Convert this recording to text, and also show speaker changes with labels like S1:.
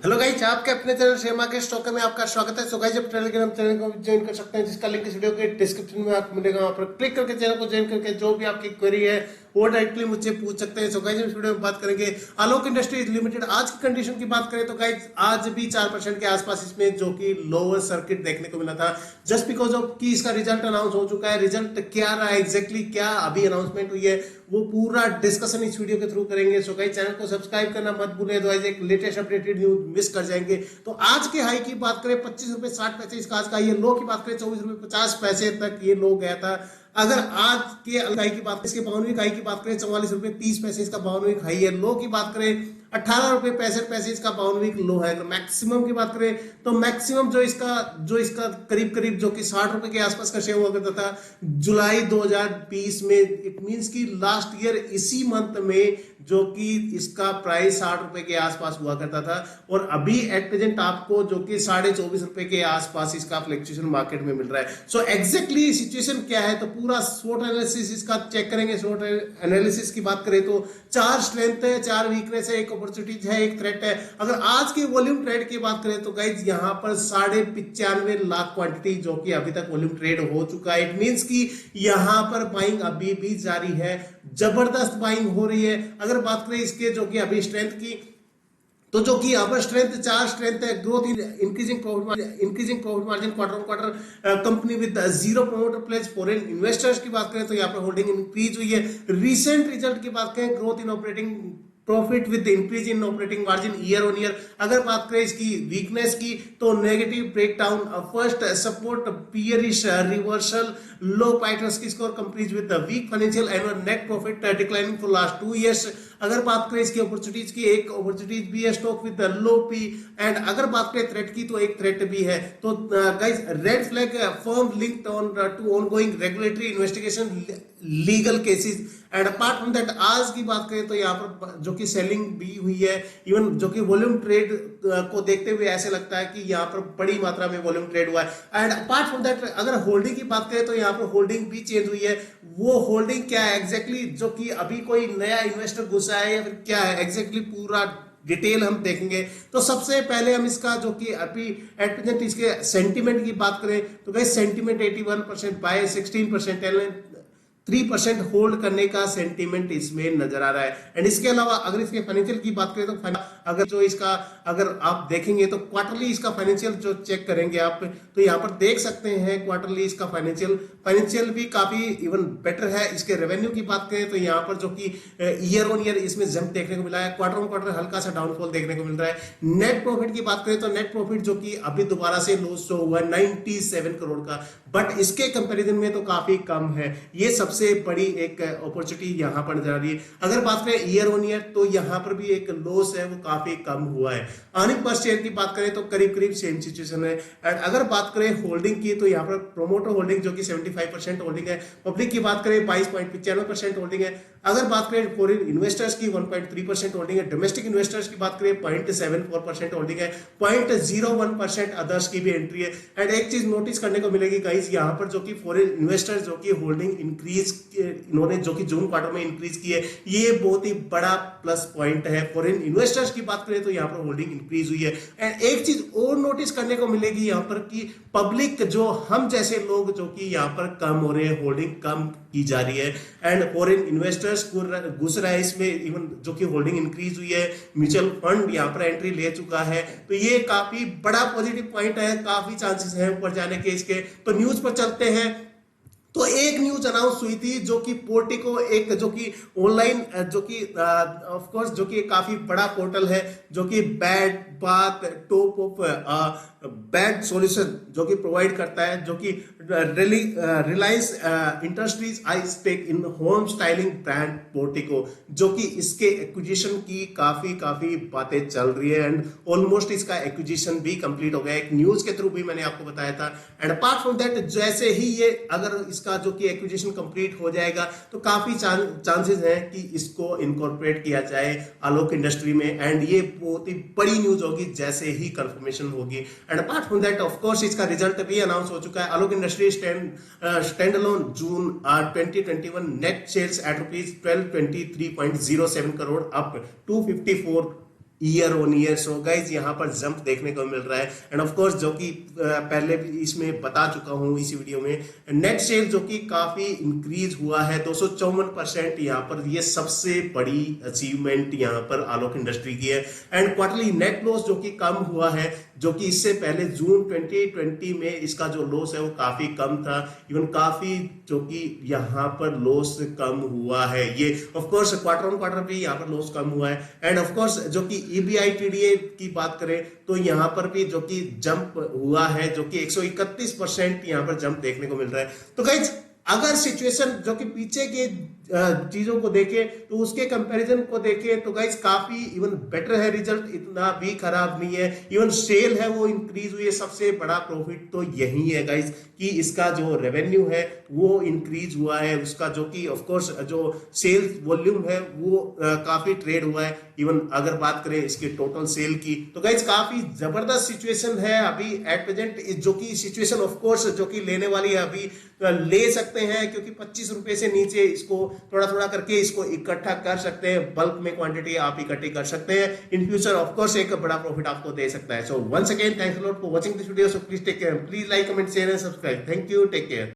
S1: Hello guys, आपके अपने channel share market stock में आपका स्वागत है। सो गाइस, आप टेलीग्राम चैनल को ज्वाइन कर सकते हैं, जिसका लिंक इस वीडियो के डिस्क्रिप्शन में आपको मिलेगा। वहां पर क्लिक करके चैनल को ज्वाइन करके जो भी आपकी क्वेरी है वो डायरेक्टली मुझसे पूछ सकते हैं। सो गाइस, इस वीडियो में बात करेंगे आलोक इंडस्ट्रीज लिमिटेड। आज की कंडीशन की बात करें तो गाइस आज भी 4% के आसपास इसमें जो कि लोअर सर्किट देखने को मिला था, जस्ट बिकॉज ऑफ कि इसका रिजल्ट अनाउंस हो चुका है। रिजल्ट क्या रहा है, एग्जैक्टली क्या अभी अनाउंसमेंट हुई है, वो पूरा डिस्कशन इस वीडियो के थ्रू करेंगे। सो गाइस, चैनल को सब्सक्राइब करना मत भूलें, अदरवाइज एक लेटेस्ट अपडेटेड न्यूज मिस कर जाएंगे। तो आज के हाई की बात करें 25 रुपए 60 पैसे इसका आज का हाई है। लो की बात करें 24 रुपए 50 पैसे तक ये लो गया था। अगर आज के हाई की बात करें, इसके 52वीं हाई की बात करें 44 रुपए 30 पैसे इसका 52वीं हाई है। लो की बात करें 18 रुपए 65 पैसे इसका 52वीं लो है। मैक्सिमम की बात करें तो मैक्सिमम जो इसका करीब करीब जो कि 60 रुपए के आसपास का शेयर हुआ करता था जुलाई 2020 में। इट मींस कि लास्ट ईयर इसी मंथ में जो कि इसका प्राइस 60 रुपए के आसपास हुआ करता था, और अभी एट प्रेजेंट आपको जो कि 24.5 रुपए के आसपास इसका फ्लक्चुएशन मार्केट में मिल रहा है। सो एग्जैक्टली सिचुएशन क्या है, तो पूरा स्वोट एनालिसिस इसका चेक करेंगे। स्वोट एनालिसिस की बात करें तो 4 स्ट्रेंथ है, 4 वीकनेस है, एक अपॉर्चुनिटीज है, एक थ्रेट है। अगर आज के वॉल्यूम ट्रेड की बात करें तो गाइज यहाँ पर 95.5 लाख क्वांटिटी जो कि अभी तक वॉल्यूम ट्रेड हो चुका है। इट मींस कि यहाँ पर बाइंग अभी भी जारी है, जबरदस्त बाइंग हो रही है। अगर बात करें इसके जो कि अभी स्ट्रेंथ की, तो जो कि यहाँ पर स्ट्रेंथ 4 स्ट्रेंथ है। Growth in increasing profit margin quarter on quarter, company with zero promoter pledge. Foreign investors की बात करें तो यहाँ पर होल्डिंग इंक्रीज हुई है। रिसेंट रिजल्ट की बात करें, growth in operating profit with increase in operating margin year on year. अगर बात करें इसकी वीकनेस की तो negative breakdown, first support bearish reversal, low पाइटर्स की score, companies with weak financial and net profit declining for last 2 years. अगर बात करें इसकी अपॉर्चुनिटीज की, एक अपॉर्चुनिटीज भी है, stock with low P. And अगर बात करें थ्रेट की तो एक थ्रेट भी है। तो guys, red flag firm linked on to ongoing regulatory investigation, legal cases. And apart from that आज की बात करें तो यहाँ पर जो कि सेलिंग भी हुई है। इवन जो कि वॉल्यूम ट्रेड को देखते हुए ऐसे लगता है कि यहाँ पर बड़ी मात्रा में वॉल्यूम ट्रेड हुआ है। एंड अपार्ट फ्रॉम दैट अगर होल्डिंग की बात करें तो यहाँ पर होल्डिंग भी चेंज हुई है। वो होल्डिंग क्या है एग्जैक्टली, जो कि अभी कोई नया इन्वेस्टर घुसा है या फिर क्या है एग्जैक्टली, पूरा डिटेल हम देखेंगे। तो सबसे पहले हम इसका जो कि अभी एट प्रेजेंट इसके सेंटीमेंट की बात करें तो गाइस सेंटीमेंट 81% बाय, 16% 3% होल्ड करने का सेंटीमेंट इसमें नजर आ रहा है। एंड इसके अलावा अगर इसके फाइनेंशियल की बात करें तो अगर जो इसका अगर आप देखेंगे तो क्वार्टरली इसका फाइनेंशियल जो चेक करेंगे आप, तो यहाँ पर देख सकते हैं क्वार्टरली इसका फाइनेंशियल भी काफी इवन बेटर है। इसके रेवेन्यू की बात करें तो यहाँ पर जो कि ईयर ऑन ईयर इसमें जंप देखने को मिला है, क्वार्टर ऑन क्वार्टर हल्का सा डाउनफॉल देखने को मिल रहा है। नेट प्रॉफिट की बात करें तो नेट प्रॉफिट जो कि अभी दोबारा से लॉस शो हुआ है 97 करोड़ का, बट इसके कंपैरिजन में तो काफी कम है। ये सबसे बड़ी एक अपॉर्चुनिटी यहाँ पर नजर आ रही है। अगर बात करें ईयर ऑन ईयर तो यहाँ पर भी एक लॉस है, वो काफी कम हुआ है। अर्निंग पर शेयर की बात करें तो करीब करीब सेम सिचुएशन है। एंड अगर बात करें होल्डिंग की तो यहाँ पर प्रोमोटर होल्डिंग जो कि 75% होल्डिंग है। पब्लिक की बात करें 22.95% होल्डिंग है। अगर बात करें फॉरेन इन्वेस्टर्स की 1.3% होल्डिंग है। डोमेस्टिक इन्वेस्टर्स की बात करें 0.74% होल्डिंग है। 0.01% अदर्स की भी एंट्री है। एंड एक चीज नोटिस करने को मिलेगी गाइस, यहाँ पर जो कि फॉरेन इन्वेस्टर्स जो कि होल्डिंग इंक्रीज इन्होंने जो कि जून क्वार्टर में इंक्रीज की है, ये बहुत ही बड़ा प्लस पॉइंट है। फॉरेन इन्वेस्टर्स की बात करें तो यहाँ पर होल्डिंग इंक्रीज हुई है। एंड एक चीज और नोटिस करने को मिलेगी यहाँ पर कि पब्लिक जो हम जैसे लोग जो कि यहाँ पर कम हो रहे हैं, होल्डिंग कम की जा रही है। एंड फॉरेन इन्वेस्टर्स घुस रहा है इसमें, इवन जो कि होल्डिंग इंक्रीज हुई है। म्यूचुअल फंड यहाँ पर एंट्री ले चुका है, तो ये काफी बड़ा पॉजिटिव पॉइंट है। काफी चांसेस हैं ऊपर जाने के इसके। तो न्यूज पर चलते हैं। तो एक न्यूज अनाउंस हुई थी जो कि पोर्टिको, एक जो कि ऑनलाइन जो कि ऑफ कोर्स जो कि काफी बड़ा पोर्टल है, जो कि bed bath top of bed solution जो कि प्रोवाइड करता है, जो कि Reliance Industries I stake in home styling brand Portico, जो कि इसके एक्विजिशन की काफी बातें चल रही है। एंड ऑलमोस्ट इसका एक्विजिशन भी कंप्लीट हो गया, एक न्यूज के थ्रू भी मैंने आपको बताया था। एंड अपार्ट फ्रॉम दैट जैसे ही ये अगर इसका जो कि एक्विजिशन कंप्लीट हो जाएगा तो काफी चांसेस हैं कि इसको इनकॉर्पोरेट किया जाए आलोक इंडस्ट्री में। एंड ये बहुत ही बड़ी न्यूज होगी जैसे ही कंफर्मेशन होगी। And apart from that of course इसका रिजल्ट भी अनाउंस हो चुका है। Alok industry standalone June 2021 net sales at ₹1223.07 crore, up 254 year on year. So guys यहाँ पर जंप देखने को मिल रहा है। एंड ऑफ कोर्स जो कि पहले भी इसमें बता चुका हूं इसी वीडियो में, नेट सेल जो कि काफी इंक्रीज हुआ है 254% यहाँ पर। ये सबसे बड़ी अचीवमेंट यहाँ पर आलोक इंडस्ट्री की है। एंड क्वार्टरली नेट लॉस जो कि कम हुआ है, जो कि इससे पहले जून 2020 में इसका जो लॉस है वो काफी कम था। इवन काफी जो कि यहाँ पर लॉस कम हुआ है। ये of course quarter on quarter भी यहाँ पर लॉस कम हुआ है। एंड ऑफ कोर्स जो कि ईबीआईटीडीए की बात करें तो यहाँ पर भी जो कि जंप हुआ है, जो कि 131% यहाँ पर जंप देखने को मिल रहा है। तो गाइज अगर सिचुएशन जो कि पीछे के चीजों को देखें तो उसके कंपैरिजन को देखें तो गाइस काफी इवन बेटर है रिजल्ट, इतना भी खराब नहीं है। इवन सेल है वो इंक्रीज हुई है। सबसे बड़ा प्रॉफिट तो यही है गाइस कि इसका जो रेवेन्यू है वो इंक्रीज हुआ है। उसका जो कि ऑफ कोर्स जो सेल्स वॉल्यूम है वो काफी ट्रेड हुआ है। इवन अगर बात करें इसके टोटल सेल की तो गाइस काफी जबरदस्त सिचुएशन है अभी एट प्रेजेंट, जो कि सिचुएशन ऑफ कोर्स जो कि लेने वाली है अभी ले सकते हैं, क्योंकि 25 रुपए से नीचे इसको थोड़ा थोड़ा करके इसको इकट्ठा कर सकते हैं। बल्क में क्वांटिटी आप इकट्ठी कर सकते हैं। इन फ्यूचर ऑफ कोर्स एक बड़ा प्रॉफिट आपको दे सकता है। So once again thanks a lot for watching this video. So please take care, please like, comment, share and subscribe. Thank you, take care.